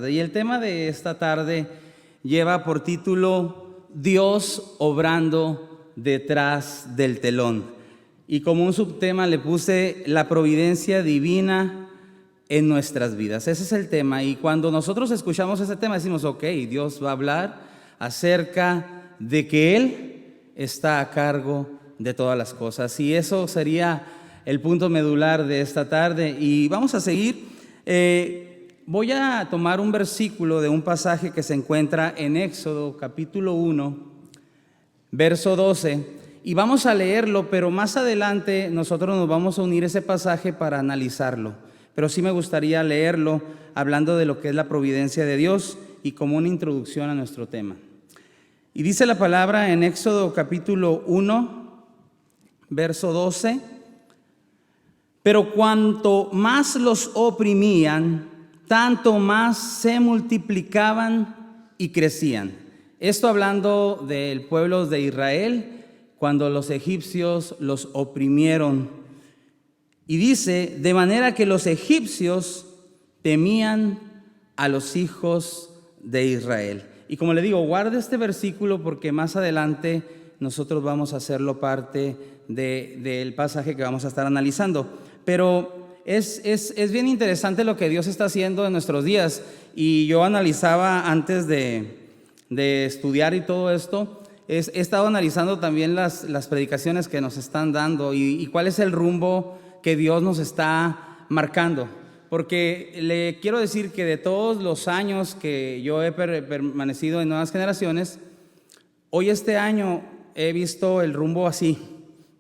tarde. Y el tema de esta tarde lleva por título Dios obrando detrás del telón. Y como un subtema le puse la providencia divina en nuestras vidas. Ese es el tema. Y cuando nosotros escuchamos ese tema decimos, ok, Dios va a hablar acerca de que Él está a cargo de todas las cosas. Y eso sería el punto medular de esta tarde. Y vamos a seguir. Voy a tomar un versículo de un pasaje que se encuentra en Éxodo capítulo 1, verso 12, y vamos a leerlo, pero más adelante nosotros nos vamos a unir ese pasaje para analizarlo. Pero sí me gustaría leerlo hablando de lo que es la providencia de Dios y como una introducción a nuestro tema. Y dice la palabra en Éxodo capítulo 1, verso 12, pero cuanto más los oprimían, tanto más se multiplicaban y crecían. Esto hablando del pueblo de Israel, cuando los egipcios los oprimieron. Y dice, de manera que los egipcios temían a los hijos de Israel. Y como le digo, guarde este versículo porque más adelante nosotros vamos a hacerlo parte del pasaje que vamos a estar analizando. Pero es bien interesante lo que Dios está haciendo en nuestros días. Y yo analizaba antes de estudiar y todo esto, he estado analizando también las predicaciones que nos están dando y cuál es el rumbo que Dios nos está marcando. Porque le quiero decir que de todos los años que yo he permanecido en Nuevas Generaciones, hoy este año he visto el rumbo así,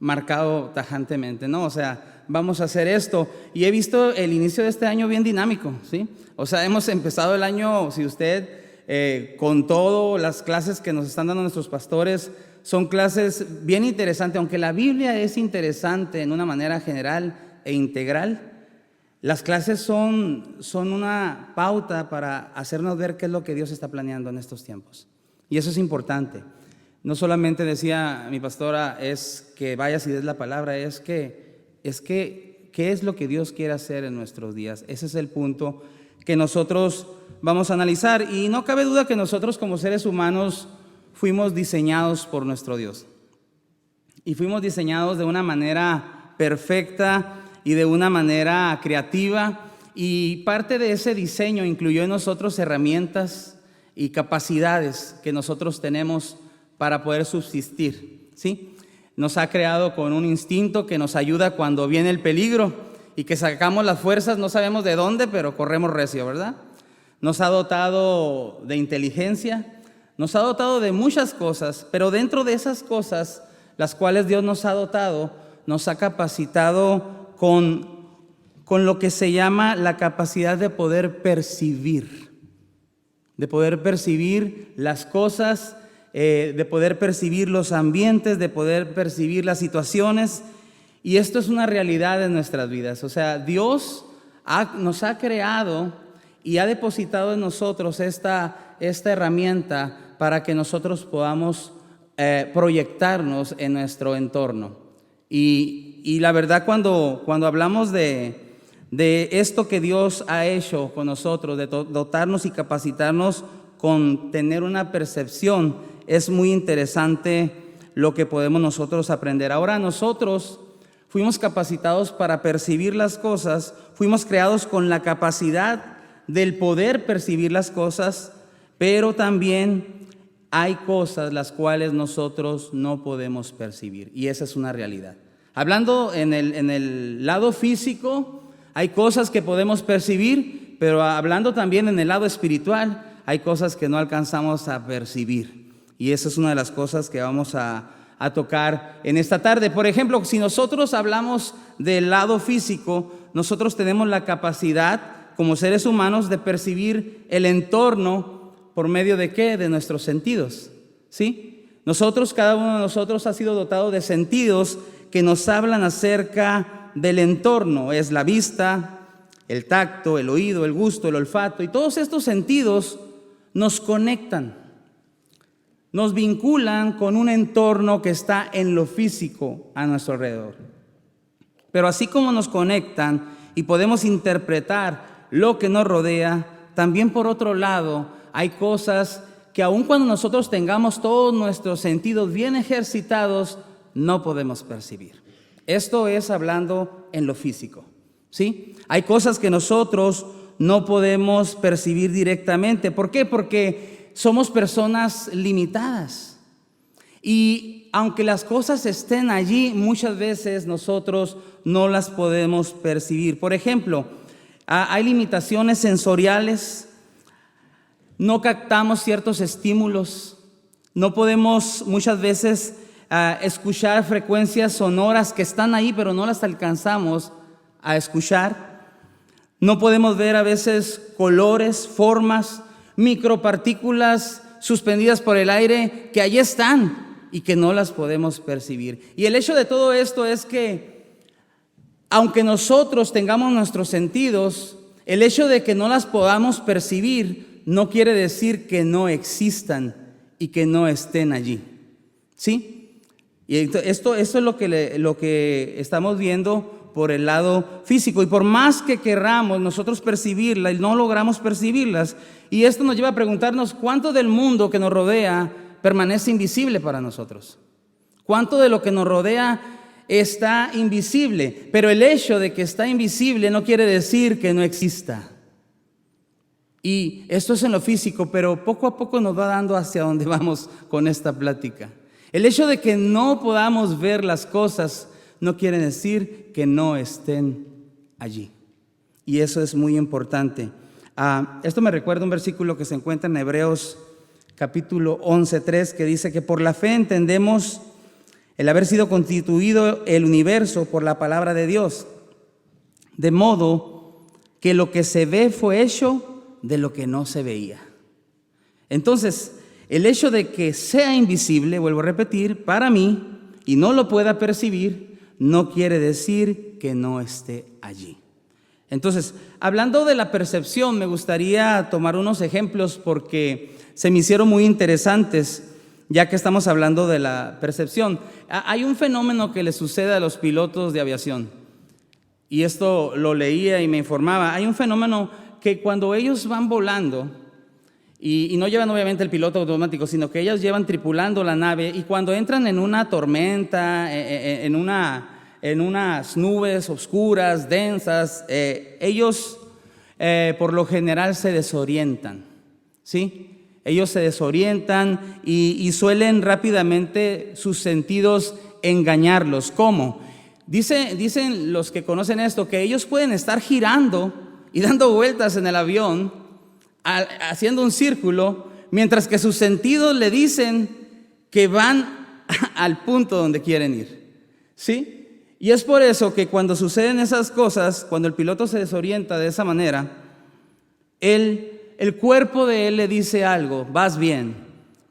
marcado tajantemente, ¿no? O sea, vamos a hacer esto. Y he visto el inicio de este año bien dinámico, ¿sí? O sea, hemos empezado el año, si usted, con todo, las clases que nos están dando nuestros pastores, son clases bien interesantes. Aunque la Biblia es interesante en una manera general e integral, las clases son una pauta para hacernos ver qué es lo que Dios está planeando en estos tiempos. Y eso es importante. No solamente decía mi pastora, es que vayas y des la palabra, ¿qué es lo que Dios quiere hacer en nuestros días? Ese es el punto que nosotros vamos a analizar. Y no cabe duda que nosotros como seres humanos fuimos diseñados por nuestro Dios. Y fuimos diseñados de una manera perfecta y de una manera creativa. Y parte de ese diseño incluyó en nosotros herramientas y capacidades que nosotros tenemos para poder subsistir, ¿sí? Nos ha creado con un instinto que nos ayuda cuando viene el peligro y que sacamos las fuerzas, no sabemos de dónde, pero corremos recio, ¿verdad? Nos ha dotado de inteligencia, nos ha dotado de muchas cosas, pero dentro de esas cosas, las cuales Dios nos ha dotado, nos ha capacitado con lo que se llama la capacidad de poder percibir las cosas, de poder percibir los ambientes, de poder percibir las situaciones. Y esto es una realidad en nuestras vidas. O sea, Dios nos ha creado y ha depositado en nosotros esta herramienta para que nosotros podamos proyectarnos en nuestro entorno. Y la verdad, cuando hablamos de esto que Dios ha hecho con nosotros, de dotarnos y capacitarnos con tener una percepción, es muy interesante lo que podemos nosotros aprender. Ahora nosotros fuimos capacitados para percibir las cosas, fuimos creados con la capacidad del poder percibir las cosas, pero también hay cosas las cuales nosotros no podemos percibir, y esa es una realidad. Hablando en el lado físico, hay cosas que podemos percibir, pero hablando también en el lado espiritual, hay cosas que no alcanzamos a percibir. Y esa es una de las cosas que vamos a tocar en esta tarde. Por ejemplo, si nosotros hablamos del lado físico, nosotros tenemos la capacidad como seres humanos de percibir el entorno por medio de ¿qué? De nuestros sentidos, ¿sí? Cada uno de nosotros ha sido dotado de sentidos que nos hablan acerca del entorno. Es la vista, el tacto, el oído, el gusto, el olfato. Y todos estos sentidos nos conectan, nos vinculan con un entorno que está en lo físico a nuestro alrededor. Pero así como nos conectan y podemos interpretar lo que nos rodea, también por otro lado hay cosas que aun cuando nosotros tengamos todos nuestros sentidos bien ejercitados, no podemos percibir. Esto es hablando en lo físico, ¿sí? Hay cosas que nosotros no podemos percibir directamente. ¿Por qué? Porque somos personas limitadas. Y aunque las cosas estén allí, muchas veces nosotros no las podemos percibir. Por ejemplo, hay limitaciones sensoriales, no captamos ciertos estímulos, no podemos muchas veces escuchar frecuencias sonoras que están ahí, pero no las alcanzamos a escuchar. No podemos ver a veces colores, formas, micropartículas suspendidas por el aire que allí están y que no las podemos percibir. Y el hecho de todo esto es que, aunque nosotros tengamos nuestros sentidos, el hecho de que no las podamos percibir no quiere decir que no existan y que no estén allí, ¿sí? Y esto es lo que estamos viendo por el lado físico. Y por más que querramos nosotros percibirlas, no logramos percibirlas. Y esto nos lleva a preguntarnos cuánto del mundo que nos rodea permanece invisible para nosotros. Cuánto de lo que nos rodea está invisible. Pero el hecho de que está invisible no quiere decir que no exista. Y esto es en lo físico, pero poco a poco nos va dando hacia dónde vamos con esta plática. El hecho de que no podamos ver las cosas no quiere decir que no estén allí. Y eso es muy importante. Esto me recuerda un versículo que se encuentra en Hebreos capítulo 11:3, que dice que por la fe entendemos el haber sido constituido el universo por la palabra de Dios, de modo que lo que se ve fue hecho de lo que no se veía. Entonces, el hecho de que sea invisible, vuelvo a repetir, para mí, y no lo pueda percibir, no quiere decir que no esté allí. Entonces, hablando de la percepción, me gustaría tomar unos ejemplos porque se me hicieron muy interesantes, ya que estamos hablando de la percepción. Hay un fenómeno que le sucede a los pilotos de aviación, y esto lo leía y me informaba. Hay un fenómeno que cuando ellos van volando, y no llevan obviamente el piloto automático, sino que ellos llevan tripulando la nave, y cuando entran en una tormenta, en unas nubes oscuras, densas, ellos por lo general se desorientan, ¿sí? Ellos se desorientan y suelen rápidamente sus sentidos engañarlos. ¿Cómo? Dicen los que conocen esto que ellos pueden estar girando y dando vueltas en el avión, haciendo un círculo, mientras que sus sentidos le dicen que van al punto donde quieren ir, ¿sí? Y es por eso que cuando suceden esas cosas, cuando el piloto se desorienta de esa manera, el cuerpo de él le dice algo, vas bien,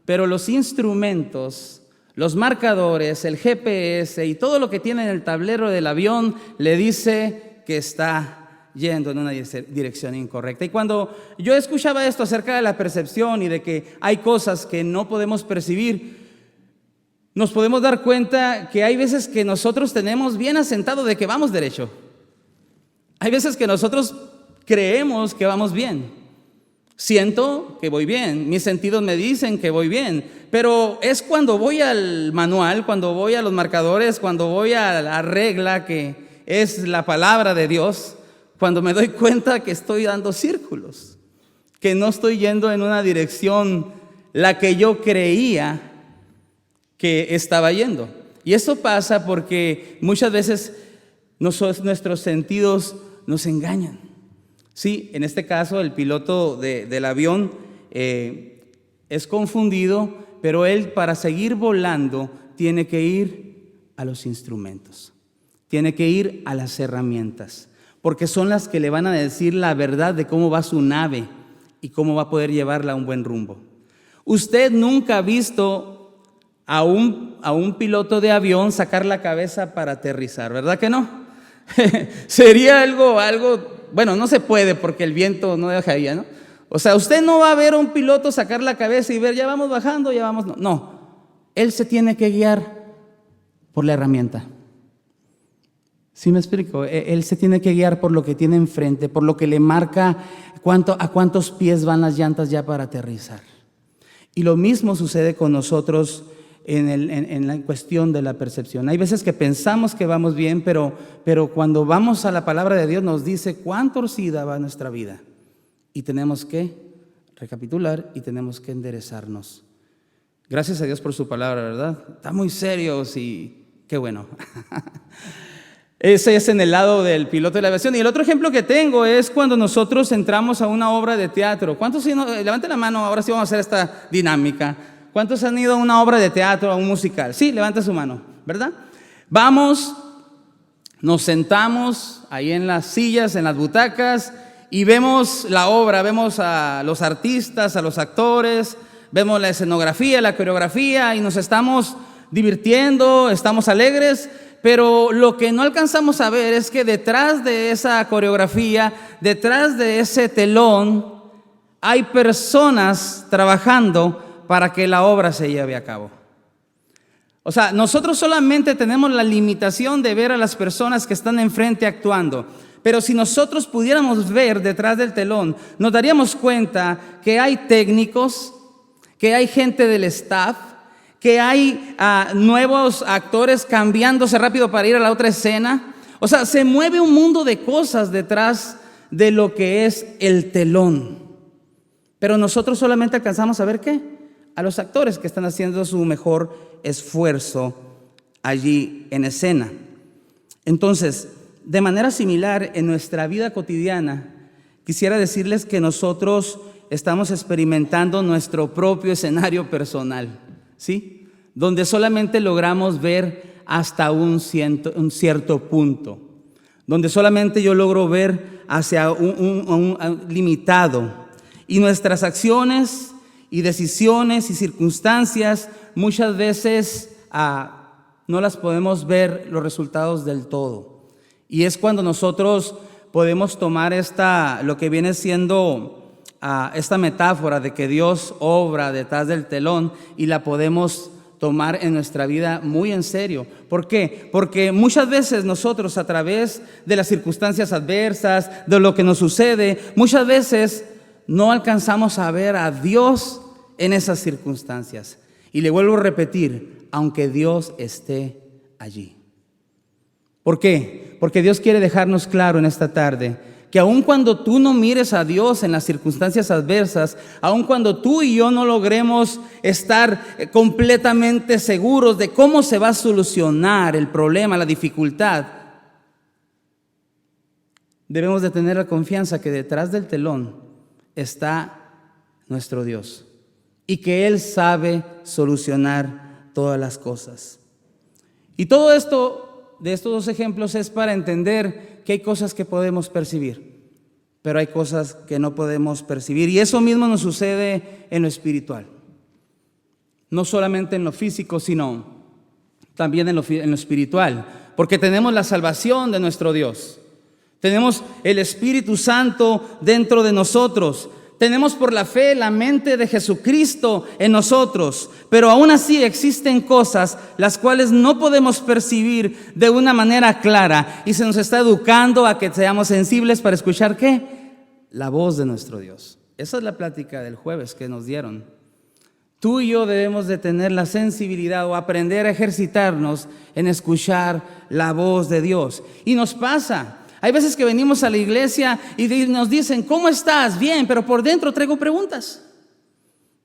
pero los instrumentos, los marcadores, el GPS y todo lo que tiene en el tablero del avión le dice que está yendo en una dirección incorrecta. Y cuando yo escuchaba esto acerca de la percepción y de que hay cosas que no podemos percibir, nos podemos dar cuenta que hay veces que nosotros tenemos bien asentado de que vamos derecho. Hay veces que nosotros creemos que vamos bien. Siento que voy bien, mis sentidos me dicen que voy bien, pero es cuando voy al manual, cuando voy a los marcadores, cuando voy a la regla que es la palabra de Dios, cuando me doy cuenta que estoy dando círculos, que no estoy yendo en una dirección la que yo creía que estaba yendo. Y eso pasa porque muchas veces nuestros sentidos nos engañan. Sí, en este caso el piloto del avión es confundido, pero él para seguir volando tiene que ir a los instrumentos, tiene que ir a las herramientas, porque son las que le van a decir la verdad de cómo va su nave y cómo va a poder llevarla a un buen rumbo. Usted nunca ha visto a un piloto de avión sacar la cabeza para aterrizar, ¿verdad que no? Sería algo, bueno, no se puede porque el viento no dejaría, ¿no? O sea, usted no va a ver a un piloto sacar la cabeza y ver, ya vamos bajando, ya vamos, no. Él se tiene que guiar por la herramienta. ¿Sí me explico? Él se tiene que guiar por lo que tiene enfrente, por lo que le marca a cuántos pies van las llantas ya para aterrizar. Y lo mismo sucede con nosotros en la cuestión de la percepción. Hay veces que pensamos que vamos bien, pero cuando vamos a la palabra de Dios nos dice cuán torcida va nuestra vida. Y tenemos que recapitular y tenemos que enderezarnos. Gracias a Dios por su palabra, ¿verdad? Está muy serios y qué bueno. Ese es en el lado del piloto de la aviación. Y el otro ejemplo que tengo es cuando nosotros entramos a una obra de teatro. ¿Cuántos? Levanten la mano, ahora sí vamos a hacer esta dinámica. ¿Cuántos han ido a una obra de teatro, a un musical? Sí, levanta su mano, ¿verdad? Vamos, nos sentamos ahí en las sillas, en las butacas y vemos la obra, vemos a los artistas, a los actores, vemos la escenografía, la coreografía y nos estamos divirtiendo, estamos alegres. Pero lo que no alcanzamos a ver es que detrás de esa coreografía, detrás de ese telón, hay personas trabajando para que la obra se lleve a cabo. O sea, nosotros solamente tenemos la limitación de ver a las personas que están enfrente actuando. Pero si nosotros pudiéramos ver detrás del telón, nos daríamos cuenta que hay técnicos, que hay gente del staff, que hay nuevos actores cambiándose rápido para ir a la otra escena. O sea, se mueve un mundo de cosas detrás de lo que es el telón. Pero nosotros solamente alcanzamos a ver ¿qué? A los actores que están haciendo su mejor esfuerzo allí en escena. Entonces, de manera similar, en nuestra vida cotidiana, quisiera decirles que nosotros estamos experimentando nuestro propio escenario personal, ¿sí? Donde solamente logramos ver hasta un cierto punto, donde solamente yo logro ver hacia un limitado. Y nuestras acciones y decisiones y circunstancias muchas veces no las podemos ver los resultados del todo. Y es cuando nosotros podemos tomar lo que viene siendo esta metáfora de que Dios obra detrás del telón y la podemos tomar en nuestra vida muy en serio. ¿Por qué? Porque muchas veces nosotros a través de las circunstancias adversas, de lo que nos sucede, muchas veces no alcanzamos a ver a Dios en esas circunstancias. Y le vuelvo a repetir, aunque Dios esté allí. ¿Por qué? Porque Dios quiere dejarnos claro en esta tarde que aun cuando tú no mires a Dios en las circunstancias adversas, aun cuando tú y yo no logremos estar completamente seguros de cómo se va a solucionar el problema, la dificultad, debemos de tener la confianza que detrás del telón está nuestro Dios y que Él sabe solucionar todas las cosas. Y todo esto de estos dos ejemplos es para entender que hay cosas que podemos percibir, pero hay cosas que no podemos percibir. Y eso mismo nos sucede en lo espiritual. No solamente en lo físico, sino también en lo espiritual. Porque tenemos la salvación de nuestro Dios. Tenemos el Espíritu Santo dentro de nosotros. Tenemos por la fe la mente de Jesucristo en nosotros, pero aún así existen cosas las cuales no podemos percibir de una manera clara y se nos está educando a que seamos sensibles para escuchar ¿qué? La voz de nuestro Dios. Esa es la plática del jueves que nos dieron. Tú y yo debemos de tener la sensibilidad o aprender a ejercitarnos en escuchar la voz de Dios. Y nos pasa. Hay veces que venimos a la iglesia y nos dicen, ¿cómo estás? Bien, pero por dentro traigo preguntas.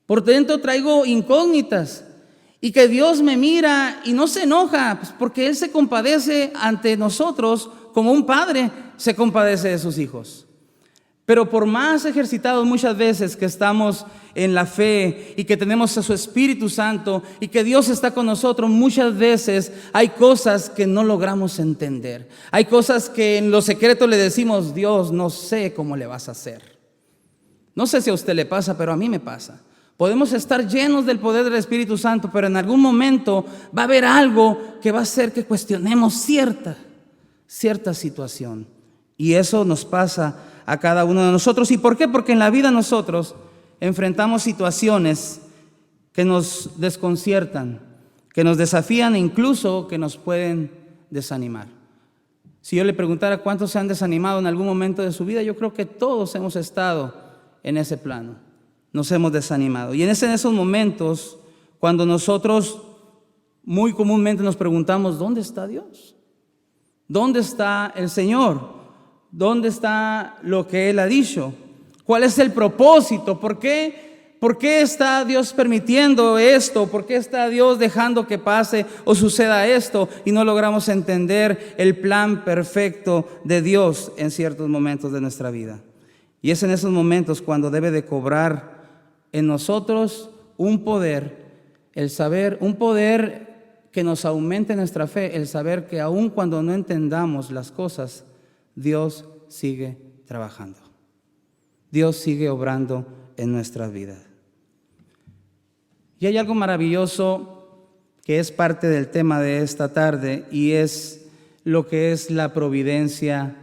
Por dentro traigo incógnitas. Y que Dios me mira y no se enoja, pues porque Él se compadece ante nosotros como un padre se compadece de sus hijos. Pero por más ejercitados muchas veces que estamos en la fe y que tenemos a su Espíritu Santo y que Dios está con nosotros, muchas veces hay cosas que no logramos entender. Hay cosas que en lo secreto le decimos, Dios, no sé cómo le vas a hacer. No sé si a usted le pasa, pero a mí me pasa. Podemos estar llenos del poder del Espíritu Santo, pero en algún momento va a haber algo que va a hacer que cuestionemos cierta situación. Y eso nos pasa a cada uno de nosotros. ¿Y por qué? Porque en la vida nosotros enfrentamos situaciones que nos desconciertan, que nos desafían e incluso que nos pueden desanimar. Si yo le preguntara cuántos se han desanimado en algún momento de su vida, yo creo que todos hemos estado en ese plano. Nos hemos desanimado. Y en esos momentos, cuando nosotros muy comúnmente nos preguntamos, ¿dónde está Dios? ¿Dónde está el Señor? ¿Dónde está lo que Él ha dicho? ¿Cuál es el propósito? ¿Por qué está Dios permitiendo esto? ¿Por qué está Dios dejando que pase o suceda esto? Y no logramos entender el plan perfecto de Dios en ciertos momentos de nuestra vida. Y es en esos momentos cuando debe de cobrar en nosotros un poder, el saber, un poder que nos aumente nuestra fe, el saber que aun cuando no entendamos las cosas, Dios sigue trabajando. Dios sigue obrando en nuestras vidas. Y hay algo maravilloso que es parte del tema de esta tarde y es lo que es la providencia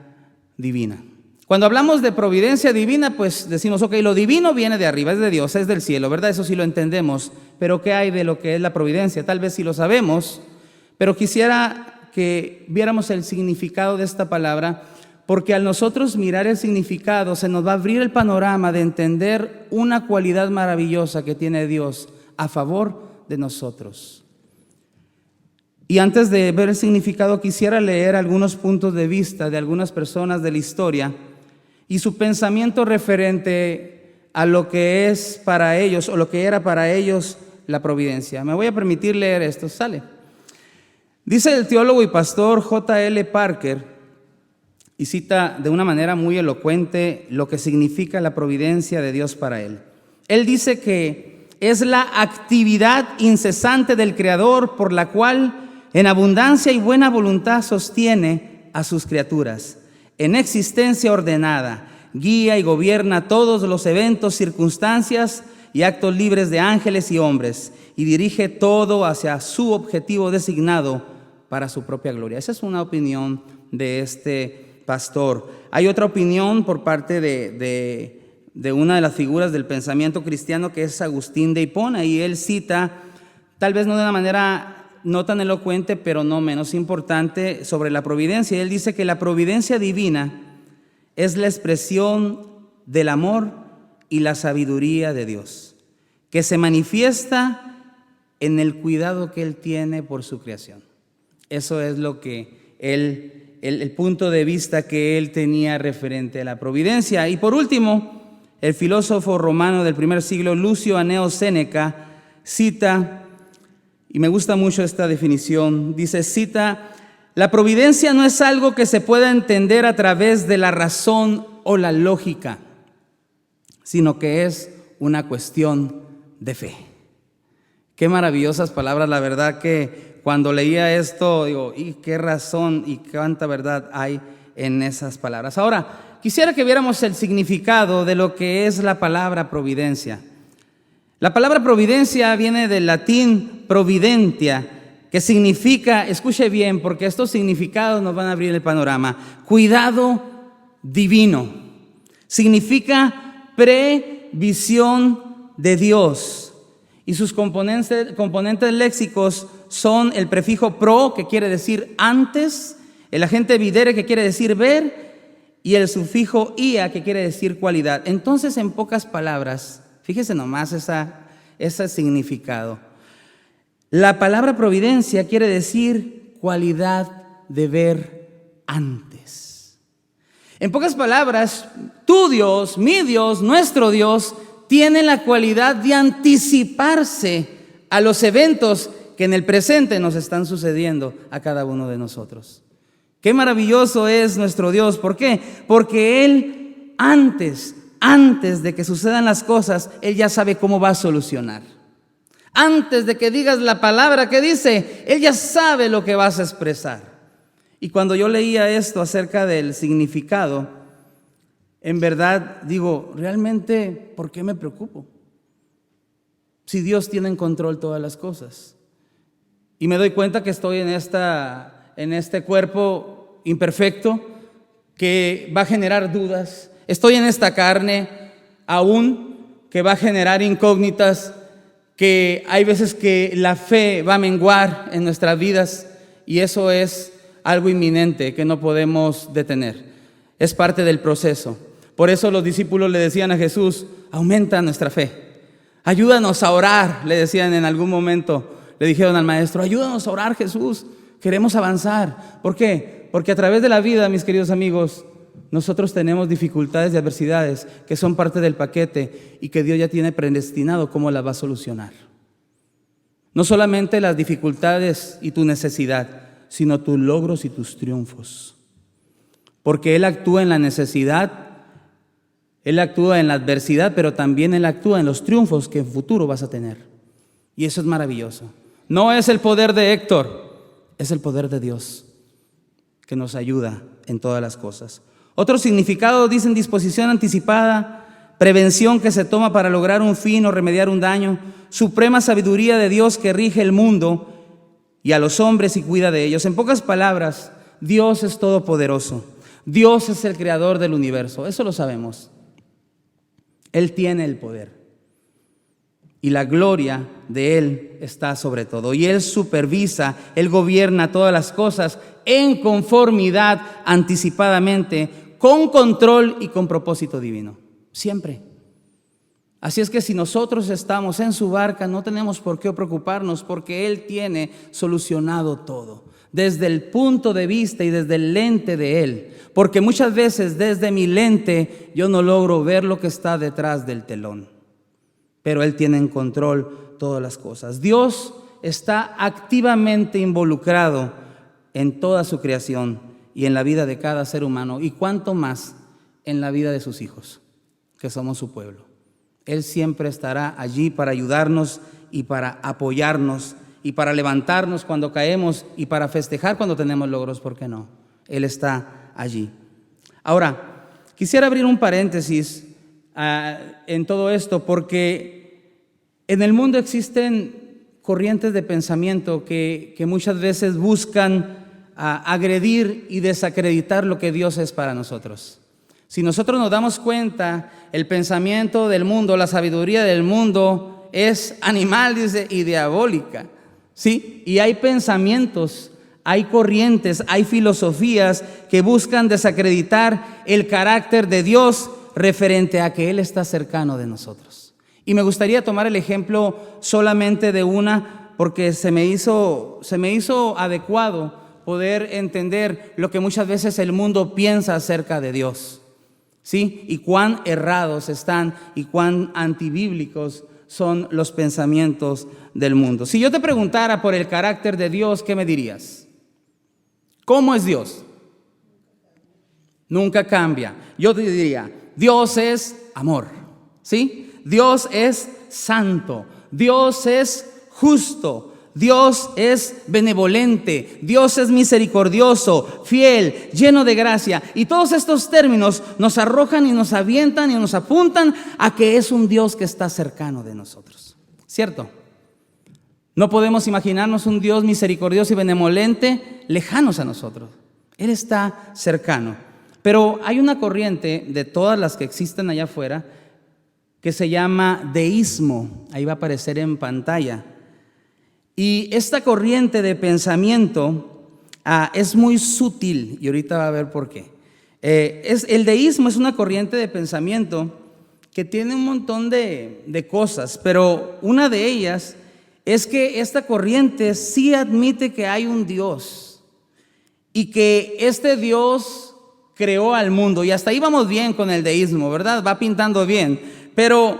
divina. Cuando hablamos de providencia divina, pues decimos, ok, lo divino viene de arriba, es de Dios, es del cielo, ¿verdad? Eso sí lo entendemos, pero ¿qué hay de lo que es la providencia? Tal vez sí lo sabemos, pero quisiera que viéramos el significado de esta palabra, porque al nosotros mirar el significado se nos va a abrir el panorama de entender una cualidad maravillosa que tiene Dios a favor de nosotros. Y antes de ver el significado, quisiera leer algunos puntos de vista de algunas personas de la historia y su pensamiento referente a lo que es para ellos o lo que era para ellos la providencia. Me voy a permitir leer esto, sale. Dice el teólogo y pastor J.L. Parker, y cita de una manera muy elocuente lo que significa la providencia de Dios para él. Él dice que es la actividad incesante del Creador por la cual en abundancia y buena voluntad sostiene a sus criaturas. En existencia ordenada, guía y gobierna todos los eventos, circunstancias y actos libres de ángeles y hombres, y dirige todo hacia su objetivo designado para su propia gloria. Esa es una opinión de este pastor. Hay otra opinión por parte de una de las figuras del pensamiento cristiano, que es Agustín de Hipona, y él cita, tal vez no de una manera no tan elocuente, pero no menos importante, sobre la providencia. Él dice que la providencia divina es la expresión del amor y la sabiduría de Dios, que se manifiesta en el cuidado que Él tiene por su creación. Eso es lo que el punto de vista que él tenía referente a la providencia. Y por último, el filósofo romano del primer siglo, Lucio Anneo Séneca, cita, y me gusta mucho esta definición, cita, la providencia no es algo que se pueda entender a través de la razón o la lógica, sino que es una cuestión de fe. Qué maravillosas palabras, la verdad que cuando leía esto, digo, y qué razón y cuánta verdad hay en esas palabras. Ahora, quisiera que viéramos el significado de lo que es la palabra providencia. La palabra providencia viene del latín providentia, que significa, escuche bien, porque estos significados nos van a abrir el panorama, cuidado divino. Significa previsión de Dios. Y sus componentes léxicos son el prefijo pro, que quiere decir antes, el agente videre, que quiere decir ver, y el sufijo ia, que quiere decir cualidad. Entonces, en pocas palabras, fíjese nomás ese significado. La palabra providencia quiere decir cualidad de ver antes. En pocas palabras, tu Dios, mi Dios, nuestro Dios, tiene la cualidad de anticiparse a los eventos que en el presente nos están sucediendo a cada uno de nosotros. Qué maravilloso es nuestro Dios. ¿Por qué? Porque Él antes de que sucedan las cosas, Él ya sabe cómo va a solucionar. Antes de que digas la palabra que dice, Él ya sabe lo que vas a expresar. Y cuando yo leía esto acerca del significado, en verdad digo, realmente, ¿por qué me preocupo? Si Dios tiene en control todas las cosas. Y me doy cuenta que estoy en este cuerpo imperfecto que va a generar dudas. Estoy en esta carne aún que va a generar incógnitas, que hay veces que la fe va a menguar en nuestras vidas, y eso es algo inminente que no podemos detener. Es parte del proceso. Por eso los discípulos le decían a Jesús: aumenta nuestra fe. Ayúdanos a orar, le decían en algún momento. Le dijeron al maestro: ayúdanos a orar, Jesús. Queremos avanzar. ¿Por qué? Porque a través de la vida, mis queridos amigos, nosotros tenemos dificultades y adversidades que son parte del paquete y que Dios ya tiene predestinado cómo las va a solucionar. No solamente las dificultades y tu necesidad, sino tus logros y tus triunfos. Porque Él actúa en la necesidad, Él actúa en la adversidad, pero también Él actúa en los triunfos que en futuro vas a tener. Y eso es maravilloso. No es el poder de Héctor, es el poder de Dios que nos ayuda en todas las cosas. Otro significado dicen disposición anticipada, prevención que se toma para lograr un fin o remediar un daño, suprema sabiduría de Dios que rige el mundo y a los hombres y cuida de ellos. En pocas palabras, Dios es todopoderoso. Dios es el creador del universo, eso lo sabemos. Él tiene el poder y la gloria de Él está sobre todo. Y Él supervisa, Él gobierna todas las cosas en conformidad anticipadamente, con control y con propósito divino, siempre. Así es que si nosotros estamos en su barca, no tenemos por qué preocuparnos, porque Él tiene solucionado todo, desde el punto de vista y desde el lente de Él. Porque muchas veces desde mi lente yo no logro ver lo que está detrás del telón, pero Él tiene en control todas las cosas. Dios está activamente involucrado en toda su creación y en la vida de cada ser humano, y cuánto más en la vida de sus hijos, que somos su pueblo. Él siempre estará allí para ayudarnos y para apoyarnos y para levantarnos cuando caemos y para festejar cuando tenemos logros, ¿por qué no? Él está allí. Ahora, quisiera abrir un paréntesis en todo esto, porque en el mundo existen corrientes de pensamiento que muchas veces buscan agredir y desacreditar lo que Dios es para nosotros. Si nosotros nos damos cuenta, el pensamiento del mundo, la sabiduría del mundo es animal, dice, y diabólica, ¿sí? Y hay pensamientos, hay corrientes, hay filosofías que buscan desacreditar el carácter de Dios referente a que Él está cercano de nosotros. Y me gustaría tomar el ejemplo solamente de una, porque se me hizo adecuado poder entender lo que muchas veces el mundo piensa acerca de Dios, ¿sí? Y cuán errados están y cuán antibíblicos son los pensamientos del mundo. Si yo te preguntara por el carácter de Dios, ¿qué me dirías? ¿Cómo es Dios? Nunca cambia. Yo te diría, Dios es amor, ¿sí? Dios es santo, Dios es justo, Dios es benevolente, Dios es misericordioso, fiel, lleno de gracia. Y todos estos términos nos arrojan y nos avientan y nos apuntan a que es un Dios que está cercano de nosotros, ¿cierto? No podemos imaginarnos un Dios misericordioso y benevolente lejanos a nosotros. Él está cercano. Pero hay una corriente de todas las que existen allá afuera que se llama deísmo. Ahí va a aparecer en pantalla. Y esta corriente de pensamiento es muy sutil, y ahorita va a ver por qué. El deísmo es una corriente de pensamiento que tiene un montón de cosas, pero una de ellas es que esta corriente sí admite que hay un Dios y que este Dios creó al mundo. Y hasta ahí vamos bien con el deísmo, ¿verdad? Va pintando bien. Pero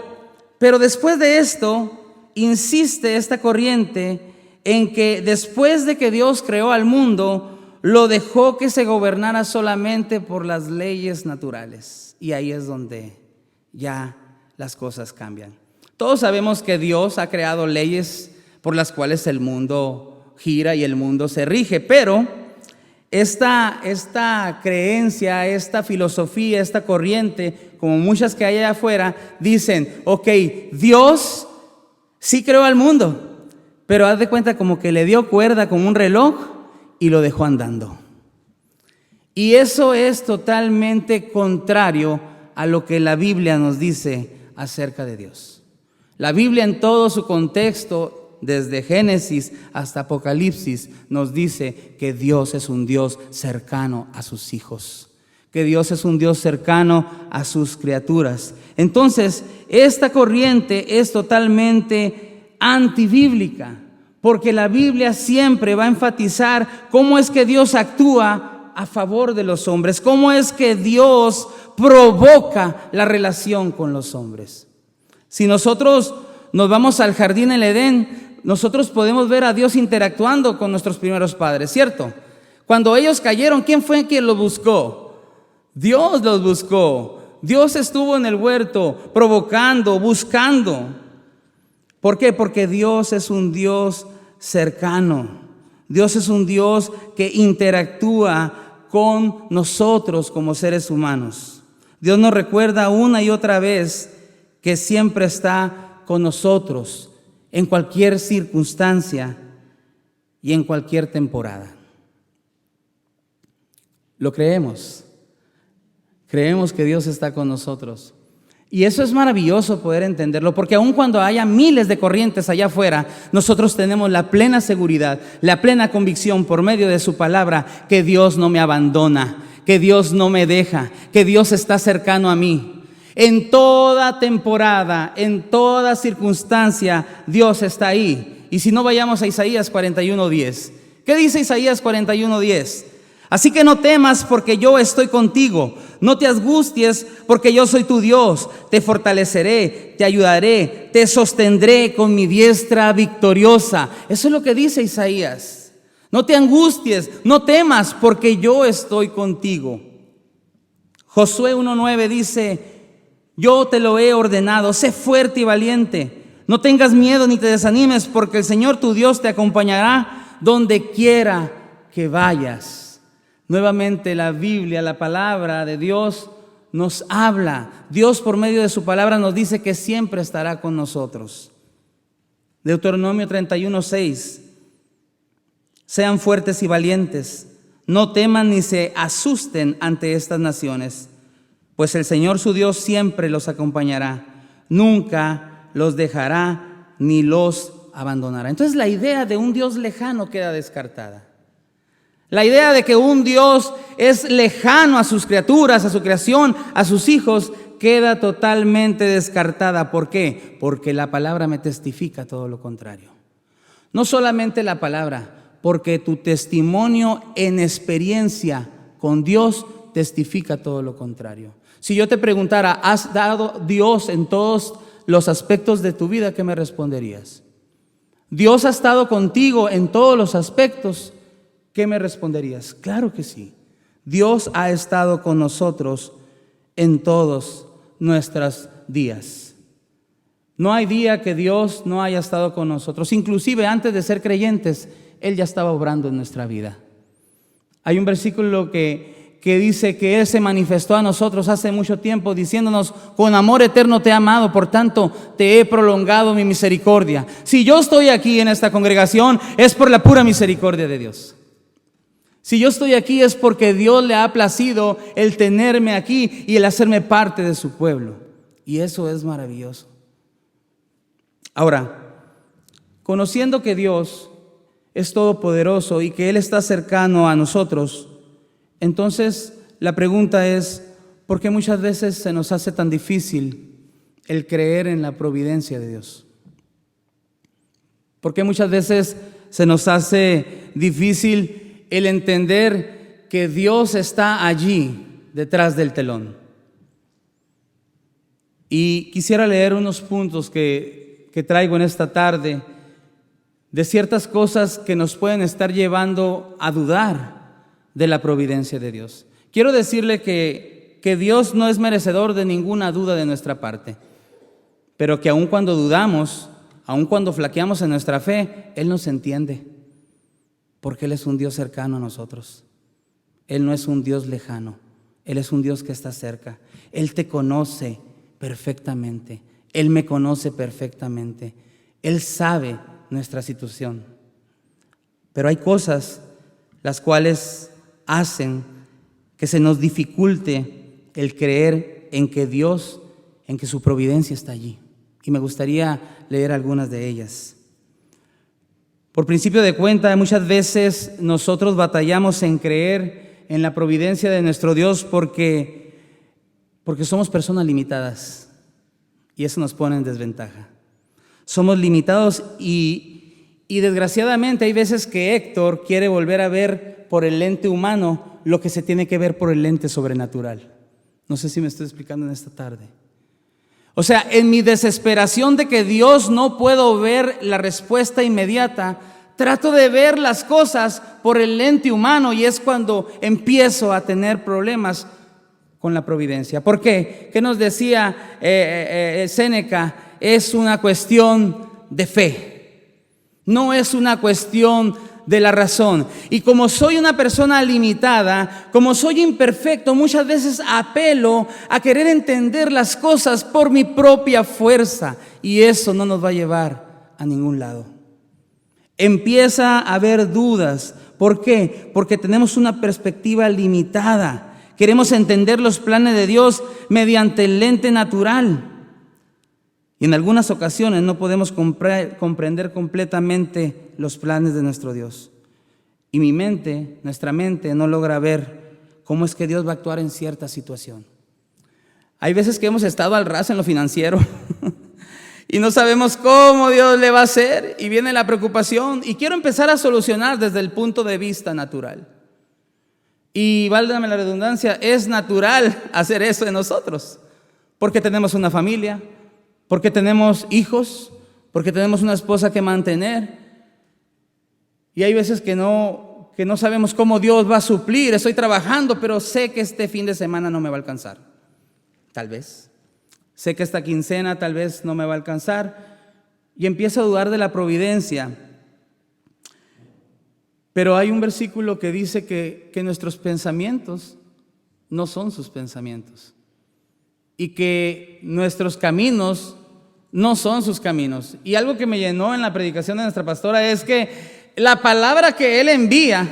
después de esto, insiste esta corriente en que después de que Dios creó al mundo, lo dejó que se gobernara solamente por las leyes naturales. Y ahí es donde ya las cosas cambian. Todos sabemos que Dios ha creado leyes por las cuales el mundo gira y el mundo se rige, pero esta creencia, esta filosofía, esta corriente, como muchas que hay allá afuera, dicen, ok, Dios sí creó al mundo, pero haz de cuenta como que le dio cuerda como un reloj y lo dejó andando. Y eso es totalmente contrario a lo que la Biblia nos dice acerca de Dios. La Biblia en todo su contexto desde Génesis hasta Apocalipsis, nos dice que Dios es un Dios cercano a sus hijos, que Dios es un Dios cercano a sus criaturas. Entonces, esta corriente es totalmente antibíblica, porque la Biblia siempre va a enfatizar cómo es que Dios actúa a favor de los hombres, cómo es que Dios provoca la relación con los hombres. Si nosotros nos vamos al jardín del Edén, nosotros podemos ver a Dios interactuando con nuestros primeros padres, ¿cierto? Cuando ellos cayeron, ¿quién fue quien los buscó? Dios los buscó. Dios estuvo en el huerto provocando, buscando. ¿Por qué? Porque Dios es un Dios cercano. Dios es un Dios que interactúa con nosotros como seres humanos. Dios nos recuerda una y otra vez que siempre está con nosotros en cualquier circunstancia y en cualquier temporada. Lo creemos. Creemos que Dios está con nosotros. Y eso es maravilloso poder entenderlo, porque aun cuando haya miles de corrientes allá afuera, nosotros tenemos la plena seguridad, la plena convicción por medio de su palabra que Dios no me abandona, que Dios no me deja, que Dios está cercano a mí. En toda temporada, en toda circunstancia, Dios está ahí. Y si no, vayamos a Isaías 41:10. ¿Qué dice Isaías 41:10? Así que no temas porque yo estoy contigo, no te angusties porque yo soy tu Dios, te fortaleceré, te ayudaré, te sostendré con mi diestra victoriosa. Eso es lo que dice Isaías. No te angusties, no temas porque yo estoy contigo. Josué 1:9 dice: yo te lo he ordenado, sé fuerte y valiente, no tengas miedo ni te desanimes, porque el Señor tu Dios te acompañará donde quiera que vayas. Nuevamente la Biblia, la palabra de Dios nos habla. Dios por medio de su palabra nos dice que siempre estará con nosotros. Deuteronomio 31:6. Sean fuertes y valientes, no teman ni se asusten ante estas naciones, pues el Señor su Dios siempre los acompañará, nunca los dejará ni los abandonará. Entonces la idea de un Dios lejano queda descartada. La idea de que un Dios es lejano a sus criaturas, a su creación, a sus hijos, queda totalmente descartada. ¿Por qué? Porque la palabra me testifica todo lo contrario. No solamente la palabra, porque tu testimonio en experiencia con Dios testifica todo lo contrario. Si yo te preguntara, ¿has dado Dios en todos los aspectos de tu vida? ¿Qué me responderías? ¿Dios ha estado contigo en todos los aspectos? ¿Qué me responderías? Claro que sí. Dios ha estado con nosotros en todos nuestros días. No hay día que Dios no haya estado con nosotros. Inclusive antes de ser creyentes, Él ya estaba obrando en nuestra vida. Hay un versículo que dice que Él se manifestó a nosotros hace mucho tiempo diciéndonos: con amor eterno te he amado, por tanto te he prolongado mi misericordia. Si yo estoy aquí en esta congregación es por la pura misericordia de Dios. Si yo estoy aquí es porque Dios le ha placido el tenerme aquí y el hacerme parte de su pueblo. Y eso es maravilloso. Ahora, conociendo que Dios es todopoderoso y que Él está cercano a nosotros, entonces la pregunta es: ¿por qué muchas veces se nos hace tan difícil el creer en la providencia de Dios? ¿Por qué muchas veces se nos hace difícil el entender que Dios está allí detrás del telón? Y quisiera leer unos puntos que traigo en esta tarde de ciertas cosas que nos pueden estar llevando a dudar de la providencia de Dios. Quiero decirle que Dios no es merecedor de ninguna duda de nuestra parte, pero que aun cuando dudamos, aun cuando flaqueamos en nuestra fe, Él nos entiende, porque Él es un Dios cercano a nosotros. Él no es un Dios lejano, Él es un Dios que está cerca. Él te conoce perfectamente, Él me conoce perfectamente, Él sabe nuestra situación. Pero hay cosas las cuales hacen que se nos dificulte el creer en que Dios, en que su providencia está allí. Y me gustaría leer algunas de ellas. Por principio de cuenta, muchas veces nosotros batallamos en creer en la providencia de nuestro Dios porque somos personas limitadas y eso nos pone en desventaja. Somos limitados y desgraciadamente hay veces que Héctor quiere volver a ver por el lente humano lo que se tiene que ver por el lente sobrenatural. No sé si me estoy explicando en esta tarde. O sea, en mi desesperación de que Dios no puedo ver la respuesta inmediata, trato de ver las cosas por el lente humano y es cuando empiezo a tener problemas con la providencia. ¿Por qué? ¿Qué nos decía Séneca? Es una cuestión de fe, no es una cuestión de la razón. Y como soy una persona limitada, como soy imperfecto, muchas veces apelo a querer entender las cosas por mi propia fuerza y eso no nos va a llevar a ningún lado. Empieza a haber dudas. ¿Por qué? Porque tenemos una perspectiva limitada. Queremos entender los planes de Dios mediante el lente natural. Y en algunas ocasiones no podemos comprender completamente los planes de nuestro Dios. Y nuestra mente no logra ver cómo es que Dios va a actuar en cierta situación. Hay veces que hemos estado al ras en lo financiero y no sabemos cómo Dios le va a hacer y viene la preocupación y quiero empezar a solucionar desde el punto de vista natural. Y válgame la redundancia, es natural hacer eso en nosotros, porque tenemos una familia, porque tenemos hijos, porque tenemos una esposa que mantener. Y hay veces que no sabemos cómo Dios va a suplir. Estoy trabajando, pero sé que este fin de semana no me va a alcanzar. Tal vez. Sé que esta quincena tal vez no me va a alcanzar. Y empiezo a dudar de la providencia. Pero hay un versículo que dice que nuestros pensamientos no son sus pensamientos. Y que nuestros caminos no son sus caminos. Y algo que me llenó en la predicación de nuestra pastora es que la palabra que Él envía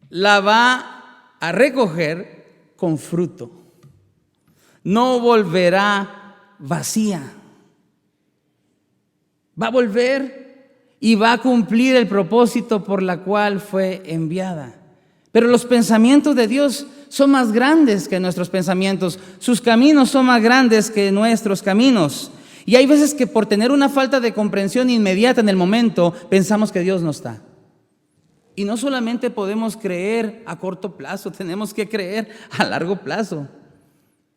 la va a recoger con fruto. No volverá vacía. Va a volver y va a cumplir el propósito por la cual fue enviada. Pero los pensamientos de Dios son más grandes que nuestros pensamientos. Sus caminos son más grandes que nuestros caminos. Y hay veces que por tener una falta de comprensión inmediata en el momento, pensamos que Dios no está. Y no solamente podemos creer a corto plazo, tenemos que creer a largo plazo.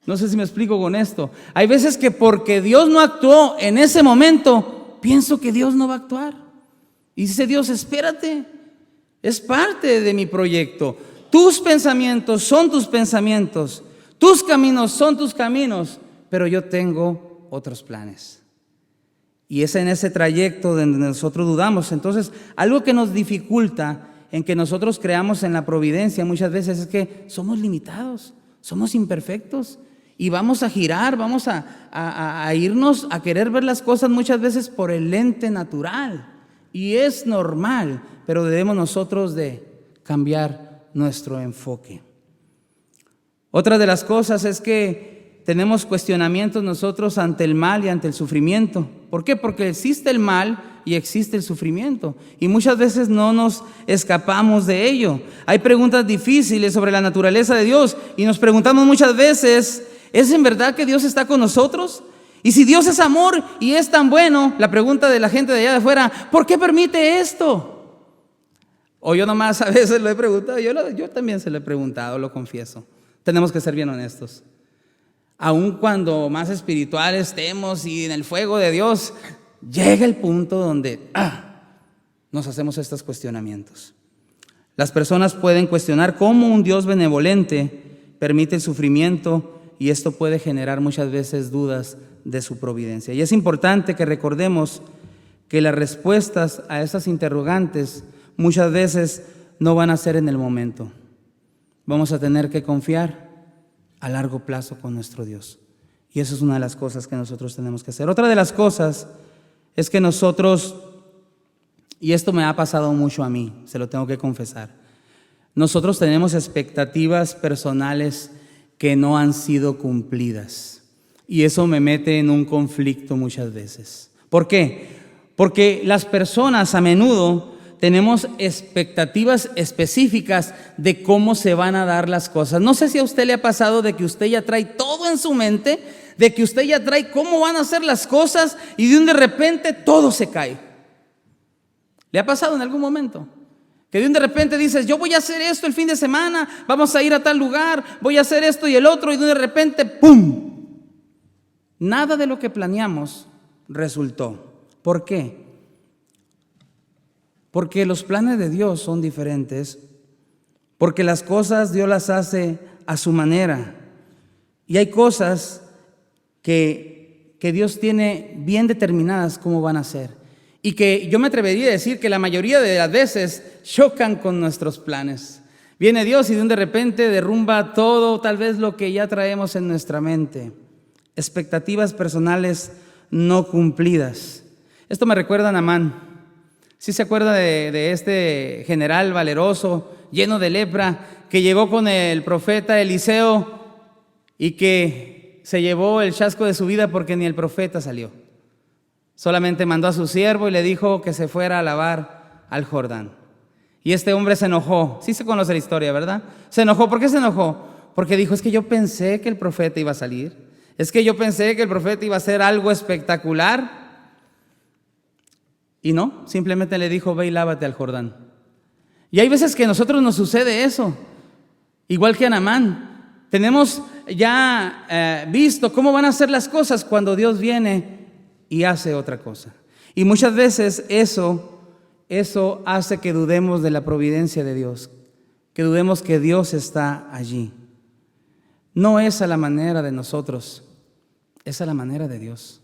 No sé si me explico con esto. Hay veces que porque Dios no actuó en ese momento, pienso que Dios no va a actuar. Y dice Dios, espérate, es parte de mi proyecto. Tus pensamientos son tus pensamientos, tus caminos son tus caminos, pero yo tengo otros planes. Y es en ese trayecto donde nosotros dudamos. Entonces, algo que nos dificulta en que nosotros creamos en la providencia muchas veces es que somos limitados, somos imperfectos y vamos a girar, vamos a irnos a querer ver las cosas muchas veces por el lente natural. Y es normal, pero debemos nosotros de cambiar nuestro enfoque. Otra de las cosas es que tenemos cuestionamientos nosotros ante el mal y ante el sufrimiento. ¿Por qué? Porque existe el mal y existe el sufrimiento. Y muchas veces no nos escapamos de ello. Hay preguntas difíciles sobre la naturaleza de Dios y nos preguntamos muchas veces, ¿es en verdad que Dios está con nosotros? Y si Dios es amor y es tan bueno, la pregunta de la gente de allá de afuera, ¿por qué permite esto? O yo nomás a veces lo he preguntado, yo también se lo he preguntado, lo confieso. Tenemos que ser bien honestos. Aun cuando más espiritual estemos y en el fuego de Dios, llega el punto donde nos hacemos estos cuestionamientos. Las personas pueden cuestionar cómo un Dios benevolente permite el sufrimiento y esto puede generar muchas veces dudas de su providencia. Y es importante que recordemos que las respuestas a esas interrogantes muchas veces no van a ser en el momento. Vamos a tener que confiar a largo plazo con nuestro Dios. Y eso es una de las cosas que nosotros tenemos que hacer. Otra de las cosas es que nosotros, y esto me ha pasado mucho a mí, se lo tengo que confesar, nosotros tenemos expectativas personales que no han sido cumplidas. Y eso me mete en un conflicto muchas veces. ¿Por qué? Porque las personas a menudo tenemos expectativas específicas de cómo se van a dar las cosas. No sé si a usted le ha pasado de que usted ya trae todo en su mente, de que usted ya trae cómo van a ser las cosas y de repente todo se cae. ¿Le ha pasado en algún momento? Que de repente dices, yo voy a hacer esto el fin de semana, vamos a ir a tal lugar, voy a hacer esto y el otro, y de repente, ¡pum! Nada de lo que planeamos resultó. ¿Por qué? Porque los planes de Dios son diferentes, porque las cosas Dios las hace a su manera, y hay cosas que Dios tiene bien determinadas cómo van a ser, y que yo me atrevería a decir que la mayoría de las veces chocan con nuestros planes. Viene Dios y de repente derrumba todo, tal vez lo que ya traemos en nuestra mente, expectativas personales no cumplidas. Esto me recuerda a Naamán. ¿Sí se acuerda de este general valeroso, lleno de lepra, que llegó con el profeta Eliseo y que se llevó el chasco de su vida porque ni el profeta salió? Solamente mandó a su siervo y le dijo que se fuera a lavar al Jordán. Y este hombre se enojó. Sí se conoce la historia, ¿verdad? Se enojó. ¿Por qué se enojó? Porque dijo, es que yo pensé que el profeta iba a salir. Es que yo pensé que el profeta iba a hacer algo espectacular. Y no, simplemente le dijo, ve y lávate al Jordán. Y hay veces que a nosotros nos sucede eso, igual que a Naamán. Tenemos ya visto cómo van a ser las cosas cuando Dios viene y hace otra cosa. Y muchas veces eso hace que dudemos de la providencia de Dios, que dudemos que Dios está allí. No es a la manera de nosotros, es a la manera de Dios.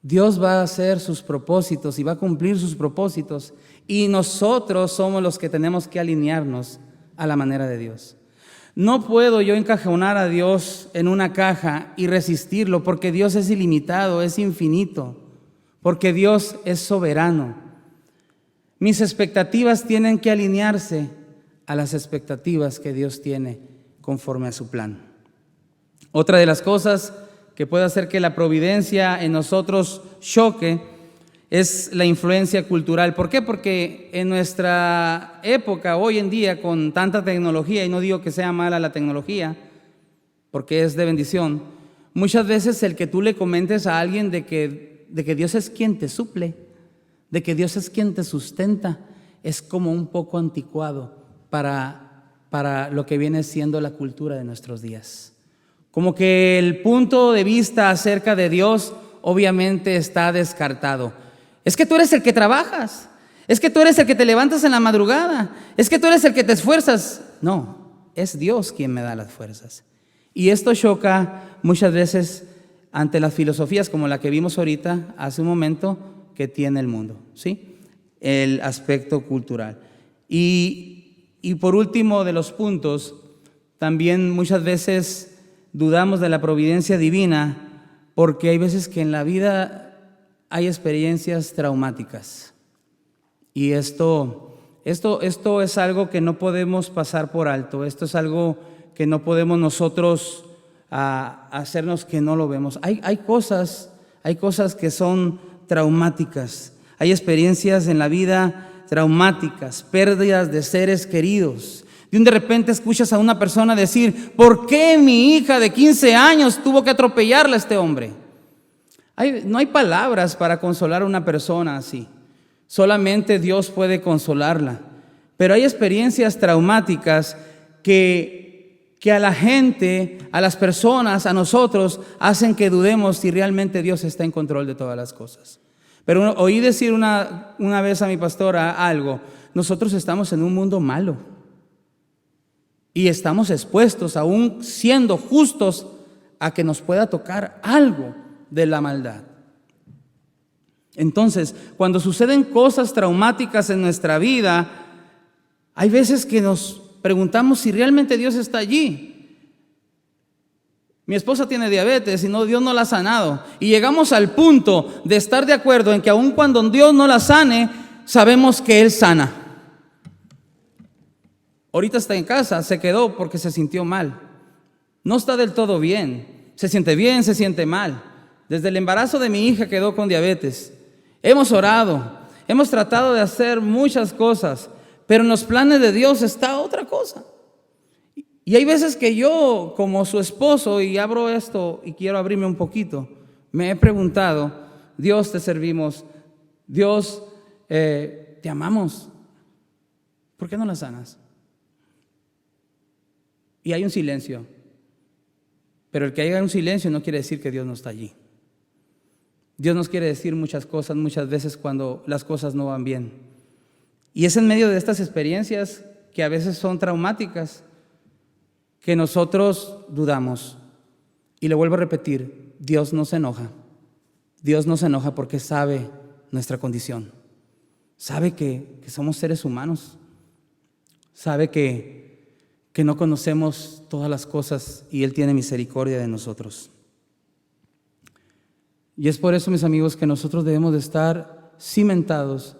Dios va a hacer sus propósitos y va a cumplir sus propósitos, y nosotros somos los que tenemos que alinearnos a la manera de Dios. No puedo yo encajonar a Dios en una caja y resistirlo, porque Dios es ilimitado, es infinito, porque Dios es soberano. Mis expectativas tienen que alinearse a las expectativas que Dios tiene conforme a su plan. Otra de las cosas que puede hacer que la providencia en nosotros choque es la influencia cultural. ¿Por qué? Porque en nuestra época, hoy en día, con tanta tecnología, y no digo que sea mala la tecnología, porque es de bendición, muchas veces el que tú le comentes a alguien de que Dios es quien te suple, de que Dios es quien te sustenta, es como un poco anticuado para lo que viene siendo la cultura de nuestros días. Como que el punto de vista acerca de Dios obviamente está descartado. Es que tú eres el que trabajas, es que tú eres el que te levantas en la madrugada, es que tú eres el que te esfuerzas. No, es Dios quien me da las fuerzas. Y esto choca muchas veces ante las filosofías como la que vimos ahorita, hace un momento, que tiene el mundo, ¿sí? El aspecto cultural. Y por último de los puntos, también muchas veces dudamos de la providencia divina, porque hay veces que en la vida hay experiencias traumáticas. Y esto es algo que no podemos pasar por alto. Esto es algo que no podemos nosotros hacernos que no lo vemos. Hay cosas que son traumáticas. Hay experiencias en la vida traumáticas, pérdidas de seres queridos. De repente escuchas a una persona decir, ¿por qué mi hija de 15 años tuvo que atropellarla a este hombre? No hay palabras para consolar a una persona así. Solamente Dios puede consolarla. Pero hay experiencias traumáticas que a la gente, a las personas, a nosotros, hacen que dudemos si realmente Dios está en control de todas las cosas. Pero oí decir una vez a mi pastora algo: nosotros estamos en un mundo malo. Y estamos expuestos, aún siendo justos, a que nos pueda tocar algo de la maldad. Entonces, cuando suceden cosas traumáticas en nuestra vida, hay veces que nos preguntamos si realmente Dios está allí. Mi esposa tiene diabetes y Dios no la ha sanado. Y llegamos al punto de estar de acuerdo en que aun cuando Dios no la sane, sabemos que Él sana. Ahorita está en casa, se quedó porque se sintió mal. No está del todo bien, se siente mal. Desde el embarazo de mi hija quedó con diabetes. hemos orado, hemos tratado de hacer muchas cosas, pero en los planes de Dios está otra cosa. Y hay veces que yo, como su esposo, y abro esto y quiero abrirme un poquito, me he preguntado: Dios, te servimos, Dios, te amamos, ¿por qué no la sanas? Y hay un silencio, pero el que haya un silencio no quiere decir que Dios no está allí. Dios nos quiere decir muchas cosas muchas veces cuando las cosas no van bien. Y es en medio de estas experiencias que a veces son traumáticas que nosotros dudamos. Y le vuelvo a repetir, Dios no se enoja. Dios no se enoja porque sabe nuestra condición. Sabe que somos seres humanos. Sabe que no conocemos todas las cosas y Él tiene misericordia de nosotros. Y es por eso, mis amigos, que nosotros debemos de estar cimentados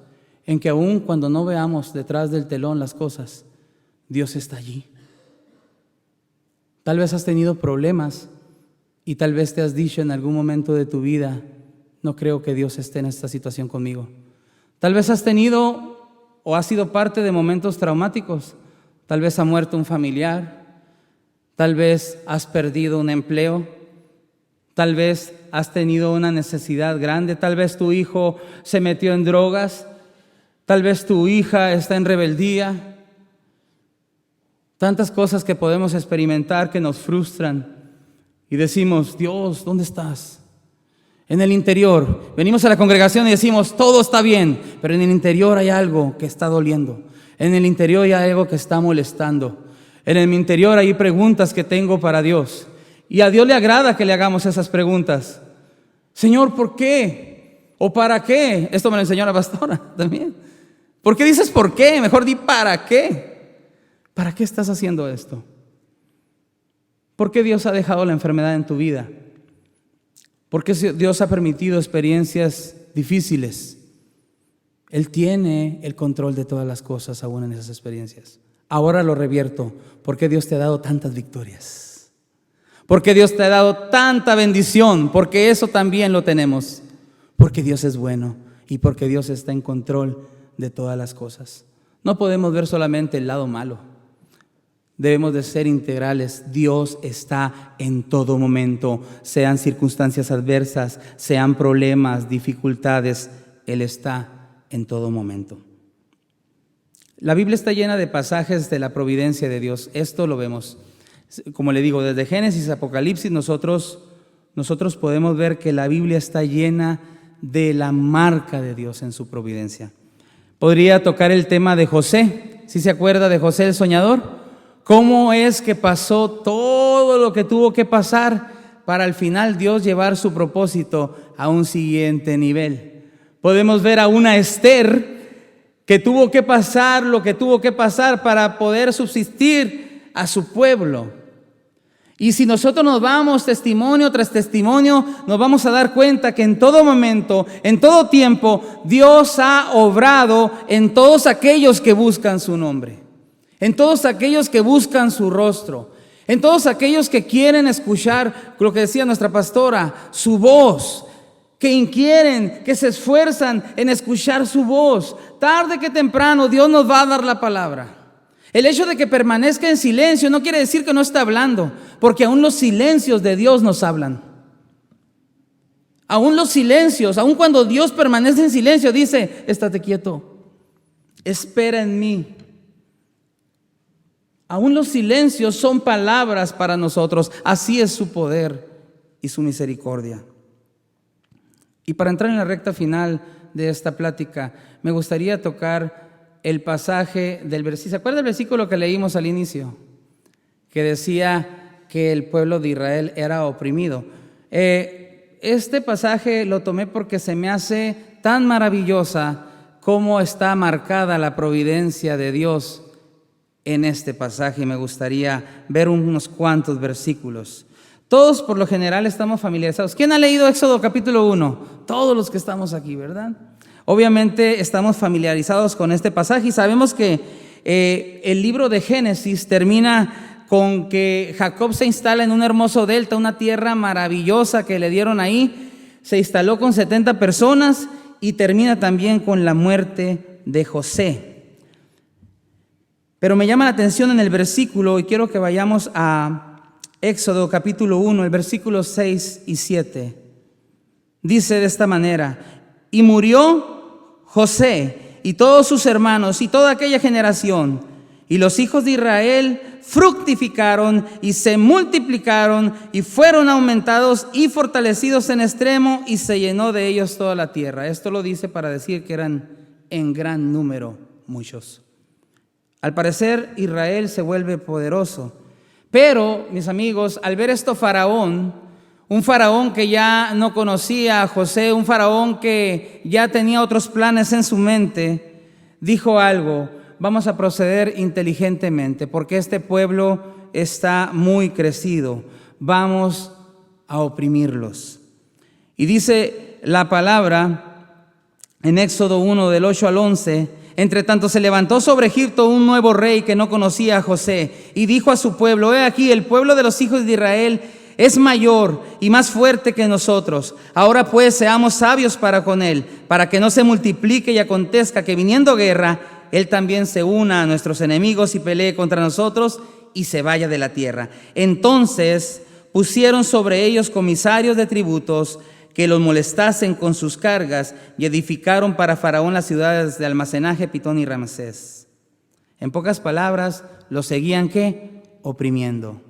en que aun cuando no veamos detrás del telón las cosas, Dios está allí. Tal vez has tenido problemas y tal vez te has dicho en algún momento de tu vida: no creo que Dios esté en esta situación conmigo. Tal vez has tenido o has sido parte de momentos traumáticos. Tal vez ha muerto un familiar, tal vez has perdido un empleo, tal vez has tenido una necesidad grande, tal vez tu hijo se metió en drogas, tal vez tu hija está en rebeldía. Tantas cosas que podemos experimentar que nos frustran y decimos: Dios, ¿dónde estás? En el interior, venimos a la congregación y decimos: todo está bien, pero en el interior hay algo que está doliendo. En el interior hay algo que está molestando. En el interior hay preguntas que tengo para Dios. Y a Dios le agrada que le hagamos esas preguntas. Señor, ¿por qué? ¿O para qué? Esto me lo enseñó la pastora también. ¿Por qué dices por qué? Mejor di para qué. ¿Para qué estás haciendo esto? ¿Por qué Dios ha dejado la enfermedad en tu vida? ¿Por qué Dios ha permitido experiencias difíciles? Él tiene el control de todas las cosas aún en esas experiencias. Ahora lo revierto. ¿Por qué Dios te ha dado tantas victorias? ¿Por qué Dios te ha dado tanta bendición? Porque eso también lo tenemos. Porque Dios es bueno y porque Dios está en control de todas las cosas. No podemos ver solamente el lado malo. Debemos de ser integrales. Dios está en todo momento, sean circunstancias adversas, sean problemas, dificultades, Él está en todo momento. La Biblia está llena de pasajes de la providencia de Dios. Esto lo vemos, como le digo, desde Génesis a Apocalipsis. Nosotros podemos ver que la Biblia está llena de la marca de Dios en su providencia. Podría tocar el tema de José. ¿Sí se acuerda de José el soñador? ¿Cómo es que pasó todo lo que tuvo que pasar para al final Dios llevar su propósito a un siguiente nivel? Podemos ver a una Esther que tuvo que pasar lo que tuvo que pasar para poder subsistir a su pueblo. Y si nosotros nos vamos testimonio tras testimonio, nos vamos a dar cuenta que en todo momento, en todo tiempo, Dios ha obrado en todos aquellos que buscan su nombre, en todos aquellos que buscan su rostro, en todos aquellos que quieren escuchar lo que decía nuestra pastora, su voz, que quieren, que se esfuerzan en escuchar su voz. Tarde que temprano Dios nos va a dar la palabra. El hecho de que permanezca en silencio no quiere decir que no está hablando, porque aún los silencios de Dios nos hablan. Aún los silencios, aún cuando Dios permanece en silencio, dice: estate quieto, espera en mí. Aún los silencios son palabras para nosotros. Así es su poder y su misericordia. Y para entrar en la recta final de esta plática, me gustaría tocar el pasaje del versículo. ¿Se acuerda del versículo que leímos al inicio? Que decía que el pueblo de Israel era oprimido. Este pasaje lo tomé porque se me hace tan maravillosa cómo está marcada la providencia de Dios en este pasaje. Y me gustaría ver unos cuantos versículos. Todos por lo general estamos familiarizados. ¿Quién ha leído Éxodo capítulo 1? Todos los que estamos aquí, ¿verdad? Obviamente estamos familiarizados con este pasaje y sabemos que el libro de Génesis termina con que Jacob se instala en un hermoso delta, una tierra maravillosa que le dieron ahí. Se instaló con 70 personas y termina también con la muerte de José. Pero me llama la atención en el versículo, y quiero que vayamos a Éxodo capítulo 1, el versículo 6 y 7. Dice de esta manera: y murió José y todos sus hermanos y toda aquella generación, y los hijos de Israel fructificaron y se multiplicaron y fueron aumentados y fortalecidos en extremo, y se llenó de ellos toda la tierra. Esto lo dice para decir que eran en gran número muchos. Al parecer Israel se vuelve poderoso, pero mis amigos, al ver esto Faraón, un faraón que ya no conocía a José, un faraón que ya tenía otros planes en su mente, dijo algo: vamos a proceder inteligentemente porque este pueblo está muy crecido, vamos a oprimirlos. Y dice la palabra en Éxodo 1 del 8 al 11: entre tanto se levantó sobre Egipto un nuevo rey que no conocía a José, y dijo a su pueblo: he aquí, el pueblo de los hijos de Israel es mayor y más fuerte que nosotros. Ahora pues seamos sabios para con él, para que no se multiplique y acontezca que viniendo guerra, él también se una a nuestros enemigos y pelee contra nosotros y se vaya de la tierra. Entonces pusieron sobre ellos comisarios de tributos que los molestasen con sus cargas, y edificaron para Faraón las ciudades de almacenaje, Pitón y Ramsés. En pocas palabras, los seguían ¿qué? Oprimiendo.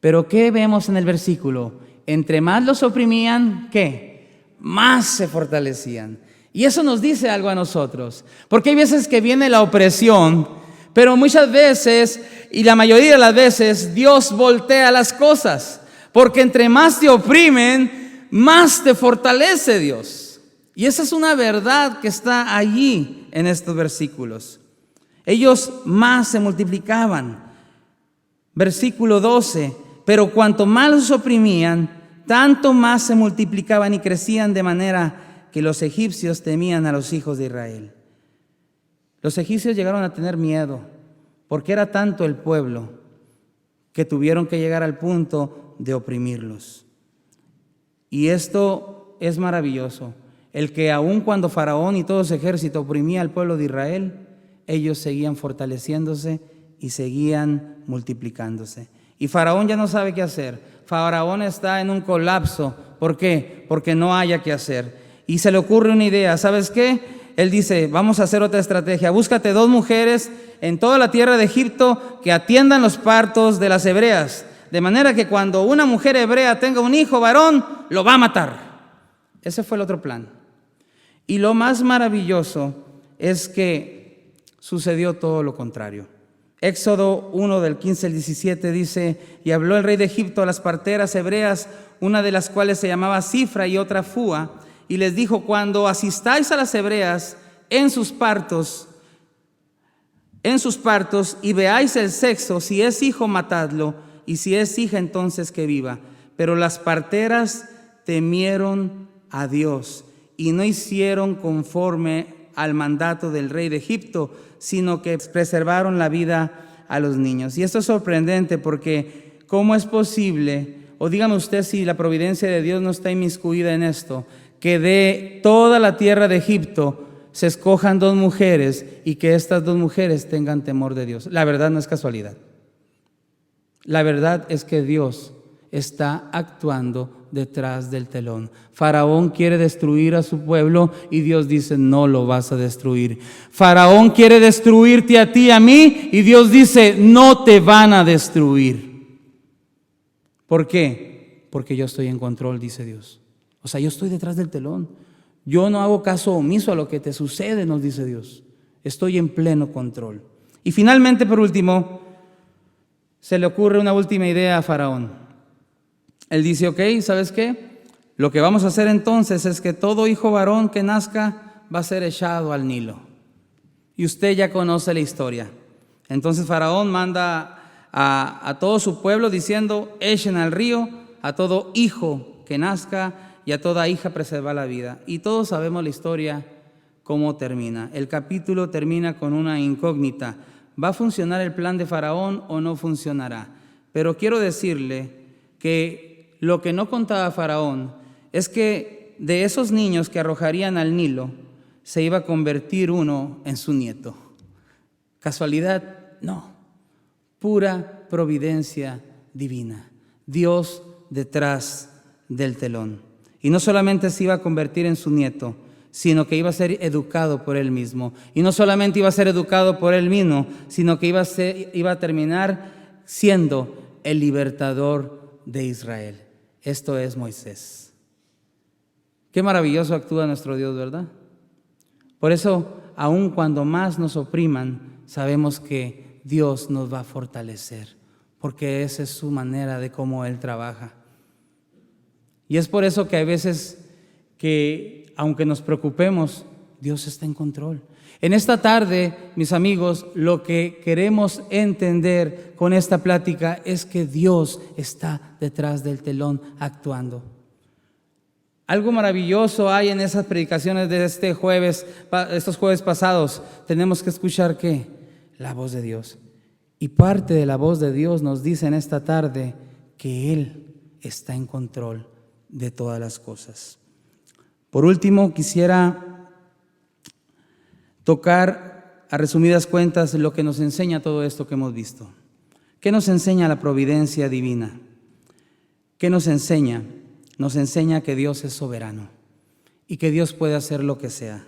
Pero ¿qué vemos en el versículo? Entre más los oprimían, ¿qué? Más se fortalecían. Y eso nos dice algo a nosotros, porque hay veces que viene la opresión, pero muchas veces, y la mayoría de las veces, Dios voltea las cosas, porque entre más te oprimen, más te fortalece Dios. Y esa es una verdad que está allí en estos versículos. Ellos más se multiplicaban. Versículo 12: pero cuanto más los oprimían, tanto más se multiplicaban y crecían, de manera que los egipcios temían a los hijos de Israel. Los egipcios llegaron a tener miedo, porque era tanto el pueblo que tuvieron que llegar al punto de oprimirlos. Y esto es maravilloso, el que aun cuando Faraón y todo su ejército oprimía al pueblo de Israel, ellos seguían fortaleciéndose y seguían multiplicándose. Y Faraón ya no sabe qué hacer. Faraón está en un colapso. ¿Por qué? Porque no haya qué hacer. Y se le ocurre una idea. ¿Sabes qué? Él dice: vamos a hacer otra estrategia. Búscate 2 mujeres en toda la tierra de Egipto que atiendan los partos de las hebreas, de manera que cuando una mujer hebrea tenga un hijo varón, lo va a matar. Ese fue el otro plan. Y lo más maravilloso es que sucedió todo lo contrario. Éxodo 1 del 15 al 17 dice: y habló el rey de Egipto a las parteras hebreas, una de las cuales se llamaba Cifra y otra Fúa, y les dijo: cuando asistáis a las hebreas en sus partos y veáis el sexo, si es hijo, matadlo, y si es hija, entonces que viva. Pero las parteras temieron a Dios y no hicieron conforme al mandato del rey de Egipto, sino que preservaron la vida a los niños. Y esto es sorprendente, porque ¿cómo es posible? O dígame usted si la providencia de Dios no está inmiscuida en esto, que de toda la tierra de Egipto se escojan 2 mujeres y que estas 2 mujeres tengan temor de Dios. La verdad no es casualidad. La verdad es que Dios está actuando detrás del telón. Faraón quiere destruir a su pueblo y Dios dice: no lo vas a destruir. Faraón quiere destruirte a ti, a mí, y Dios dice: no te van a destruir. ¿Por qué? Porque yo estoy en control, dice Dios. O sea, yo estoy detrás del telón. Yo no hago caso omiso a lo que te sucede, nos dice Dios. Estoy en pleno control. Y finalmente, por último, se le ocurre una última idea a Faraón. Él dice: ok, ¿sabes qué? Lo que vamos a hacer entonces es que todo hijo varón que nazca va a ser echado al Nilo. Y usted ya conoce la historia. Entonces Faraón manda a todo su pueblo diciendo: echen al río a todo hijo que nazca y a toda hija preserva la vida. Y todos sabemos la historia, cómo termina. El capítulo termina con una incógnita. ¿Va a funcionar el plan de Faraón o no funcionará? Pero quiero decirle que lo que no contaba Faraón es que de esos niños que arrojarían al Nilo, se iba a convertir uno en su nieto. ¿Casualidad? No. Pura providencia divina. Dios detrás del telón. Y no solamente se iba a convertir en su nieto, sino que iba a ser educado por él mismo. Y no solamente iba a ser educado por él mismo, sino que iba a terminar siendo el libertador de Israel. Esto es Moisés. Qué maravilloso actúa nuestro Dios, ¿verdad? Por eso, aun cuando más nos opriman, sabemos que Dios nos va a fortalecer, porque esa es su manera de cómo Él trabaja. Y es por eso que hay veces que, aunque nos preocupemos, Dios está en control. En esta tarde, mis amigos, lo que queremos entender con esta plática es que Dios está detrás del telón actuando. Algo maravilloso hay en esas predicaciones de estos jueves pasados. Tenemos que escuchar ¿qué? La voz de Dios. Y parte de la voz de Dios nos dice en esta tarde que Él está en control de todas las cosas. Por último, quisiera tocar a resumidas cuentas lo que nos enseña todo esto que hemos visto. ¿Qué nos enseña la providencia divina? ¿Qué nos enseña? Nos enseña que Dios es soberano y que Dios puede hacer lo que sea.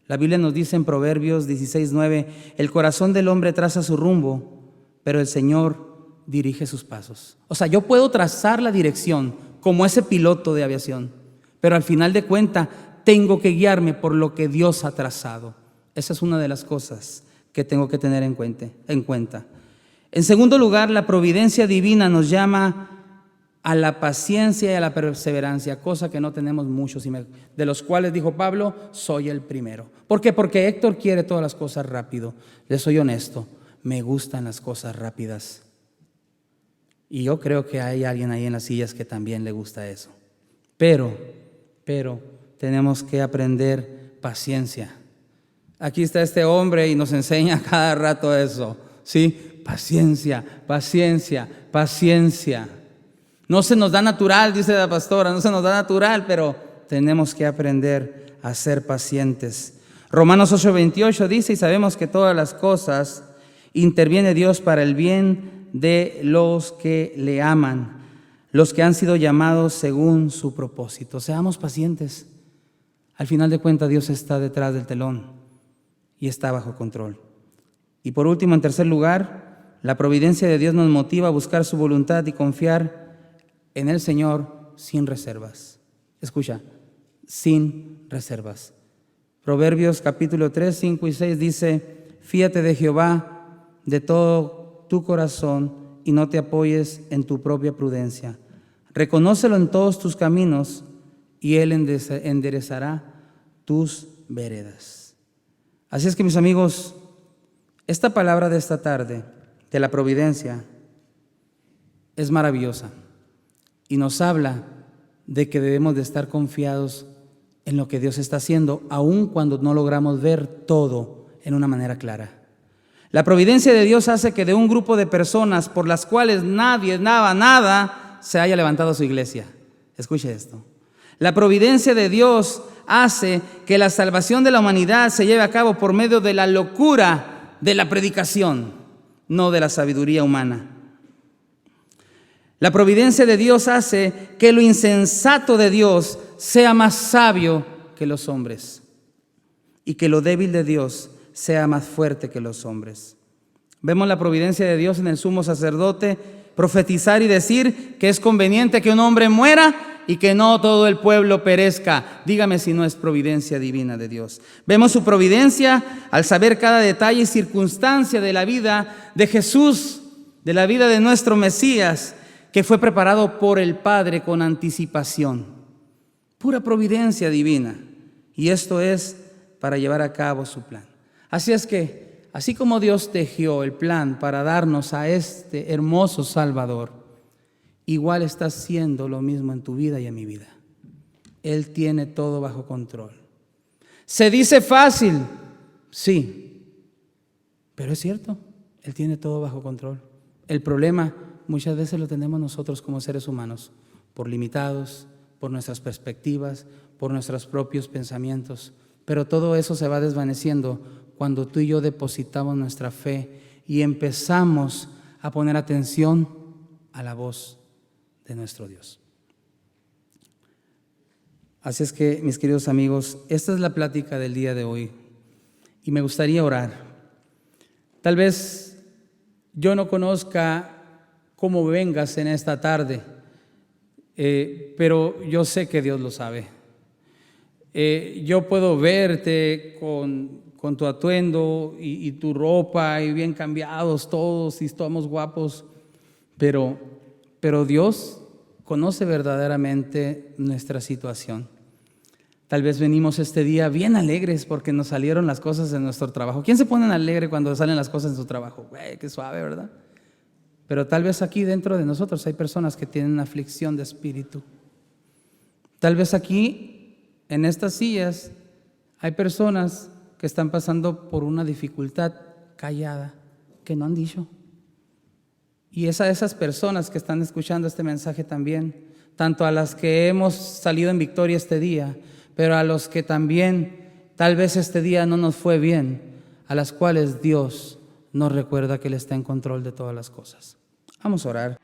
La Biblia nos dice en Proverbios 16:9, el corazón del hombre traza su rumbo, pero el Señor dirige sus pasos. O sea, yo puedo trazar la dirección como ese piloto de aviación, pero al final de cuentas tengo que guiarme por lo que Dios ha trazado. Esa es una de las cosas que tengo que tener en cuenta. En segundo lugar, la providencia divina nos llama a la paciencia y a la perseverancia, cosa que no tenemos muchos, de los cuales dijo Pablo, soy el primero. ¿Por qué? Porque Héctor quiere todas las cosas rápido. Le soy honesto, me gustan las cosas rápidas. Y yo creo que hay alguien ahí en las sillas que también le gusta eso. Pero tenemos que aprender paciencia. Aquí está este hombre y nos enseña cada rato eso, ¿sí? Paciencia, paciencia, paciencia. No se nos da natural, dice la pastora, no se nos da natural, pero tenemos que aprender a ser pacientes. Romanos 8:28 dice, y sabemos que todas las cosas interviene Dios para el bien de los que le aman, los que han sido llamados según su propósito. Seamos pacientes. Al final de cuentas, Dios está detrás del telón y está bajo control. Y por último, en tercer lugar, la providencia de Dios nos motiva a buscar su voluntad y confiar en el Señor sin reservas. Escucha, sin reservas. Proverbios capítulo 3, 5 y 6 dice, fíate de Jehová de todo tu corazón y no te apoyes en tu propia prudencia. Reconócelo en todos tus caminos y Él enderezará tus veredas. Así es que, mis amigos, esta palabra de esta tarde, de la providencia, es maravillosa. Y nos habla de que debemos de estar confiados en lo que Dios está haciendo, aun cuando no logramos ver todo en una manera clara. La providencia de Dios hace que de un grupo de personas por las cuales nadie, nada, se haya levantado su iglesia. Escuche esto. La providencia de Dios hace que la salvación de la humanidad se lleve a cabo por medio de la locura de la predicación, no de la sabiduría humana. La providencia de Dios hace que lo insensato de Dios sea más sabio que los hombres y que lo débil de Dios sea más fuerte que los hombres. Vemos la providencia de Dios en el sumo sacerdote profetizar y decir que es conveniente que un hombre muera y que no todo el pueblo perezca. Dígame si no es providencia divina de Dios. Vemos su providencia al saber cada detalle y circunstancia de la vida de Jesús, de la vida de nuestro Mesías, que fue preparado por el Padre con anticipación. Pura providencia divina. Y esto es para llevar a cabo su plan. Así es que, así como Dios tejió el plan para darnos a este hermoso Salvador, igual está haciendo lo mismo en tu vida y en mi vida. Él tiene todo bajo control. ¿Se dice fácil? Sí. Pero es cierto, Él tiene todo bajo control. El problema muchas veces lo tenemos nosotros como seres humanos, por limitados, por nuestras perspectivas, por nuestros propios pensamientos. Pero todo eso se va desvaneciendo cuando tú y yo depositamos nuestra fe y empezamos a poner atención a la voz de nuestro Dios. Así es que, mis queridos amigos, esta es la plática del día de hoy y me gustaría orar. Tal vez yo no conozca cómo vengas en esta tarde, pero yo sé que Dios lo sabe. Yo puedo verte con tu atuendo y tu ropa y bien cambiados todos y estamos guapos, pero Dios conoce verdaderamente nuestra situación. Tal vez venimos este día bien alegres porque nos salieron las cosas en nuestro trabajo. ¿Quién se pone alegre cuando salen las cosas en su trabajo? Qué suave, ¿verdad? Pero tal vez aquí dentro de nosotros hay personas que tienen aflicción de espíritu. Tal vez aquí, en estas sillas, hay personas que están pasando por una dificultad callada, que no han dicho. Y es a esas personas que están escuchando este mensaje también, tanto a las que hemos salido en victoria este día, pero a los que también tal vez este día no nos fue bien, a las cuales Dios nos recuerda que Él está en control de todas las cosas. Vamos a orar.